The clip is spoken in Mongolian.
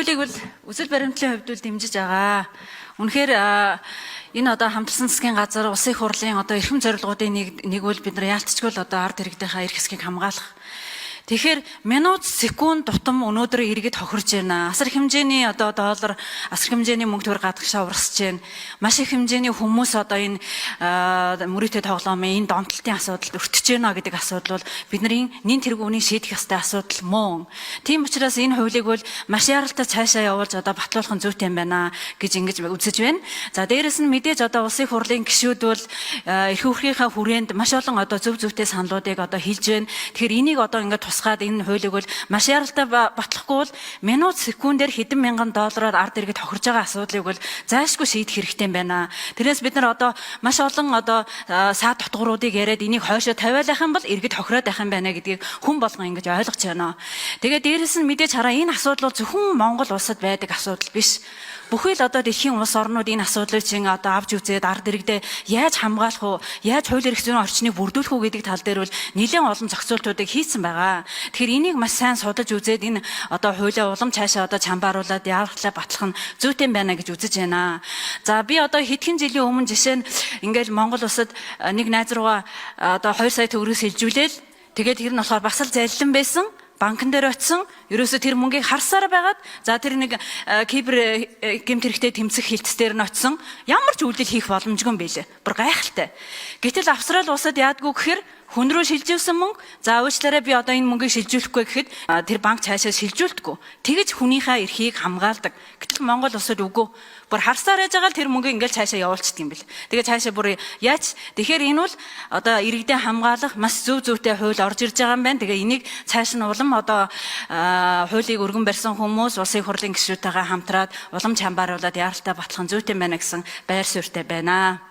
хуулийг бол үзэл баримтлалын хувьд бол дэмжиж байгаа. Үнэхээр энэ одоо хамтарсан засгийн газар улсын их хурлын одоо эрхэм зорилгоодын нэг бол бид нар яалтчгүй л одоо ард иргэдийнхаа эрх хэсгийг хамгаалах. Тэгэхээр минут секунд тутам өнөөдөр иргэд хохирж байна. Асар хэмжээний одоо доллар, асар хэмжээний мөнгө төгрөг гадагшаа урсж байна. Маш их хэмжээний хүмүүс одоо энэ мөрөөдөө тоглоомын энэ донтолтын асуудалд өртөж байна гэдэг асуудал бол бидний нэн тэргүүний шийдэх ёстой асуудал мөн. Тийм учраас энэ хуулийг бол маш яралтай цаашаа явуулж одоо батлуулах нь зүйтэй юм байна гэж ингэж үзэж байна. За дээрэс нь мэдээж одоо улсын хурлын гишүүд бол эрх үүргийнхаа хүрээнд маш олон одоо зөв зөвтэй саналуудыг одоо хэлж байна. Тэгэхээр энийг одоо ингээд тусгаад энэ хуулийг бол маш яралтай батлахгүй бол минут секундээр хэдэн мянган доллараар ард иргэд хохирж байгаа асуудлыг бол зайлшгүй шийдэх хэрэгтэй юм байна. Тэрнээс бид нар одоо маш олон одоо саад дутгууруудыг яриад энийг хойшоо тавиалах юм бол иргэд хохироод байх юм байна гэдгийг хүн болгон ингэж ойлгож байна. Тэгээд дээрэс нь мэдээж хараа энэ асуудал бол зөвхөн Монгол улсад байдаг асуудал биш. Бүхий л одоо дэлхийн улс орнууд энэ асуудлыг чинь одоо авч үзээд ард иргэдээ яаж хамгаалах уу, яаж хууль эрх зүйн орчныг бүрдүүлэх үү гэдэг тал дээр бол нэлээд олон зохицуултуудыг хийсэн байгаа. Тэгэхээр энийг маш сайн судалж үзээд энэ одоо хуулиа улам цаашаа одоо чамбааруулаад яарахлаа батлах нь зүйтэй байна гэж үзэж байна. За би одоо хэдхэн жилийн өмнө жишээ нь ингээл Монгол улсад нэг найз руугаа одоо 2 сая төгрөг шилжүүлээл тэгээд тэр нь болохоор бас л зайлшин байсан. Банкн дээр очсон, ерөөсө тэр мөнгийг харсаар байгаад за тэр нэг кибер гэмт хэрэгтэй тэмцэх хилцээр нь очсон. Ямар ч үйлдэл хийх боломжгүй юм бэлээ. Бүр гайхалтай. Гэтэл Австрали улсад яадгүй гэхээр хүн рүү шилжүүлсэн мөнгө за уучлаарай би одоо энэ мөнгийг шилжүүлэхгүй гэхэд тэр банк цаашаа шилжүүлдэггүй. Тэгэж хүнийхээ эрхийг хамгаалдаг. Гэтэл Монгол улсад үгүй. Бүр харсаар яж байгаа л тэр мөнгийг ингээл цаашаа явуулчихдаг юм бэл. Тэгээ цаашаа бүр яаж тэгэхээр энэ бол одоо иргэдээ хамгаалах маш зөв зөвтэй хууль орж ирж байгаа юм байна. Тэгээ энийг цааш нь улам одоо хуулийг өргөн барьсан хүмүүс улсын хурлын гишүүдтэйгээ хамтраад улам чамбааруулаад яаралтай батлах нь зүйтэй байна гэсэн байр суурьтай байна.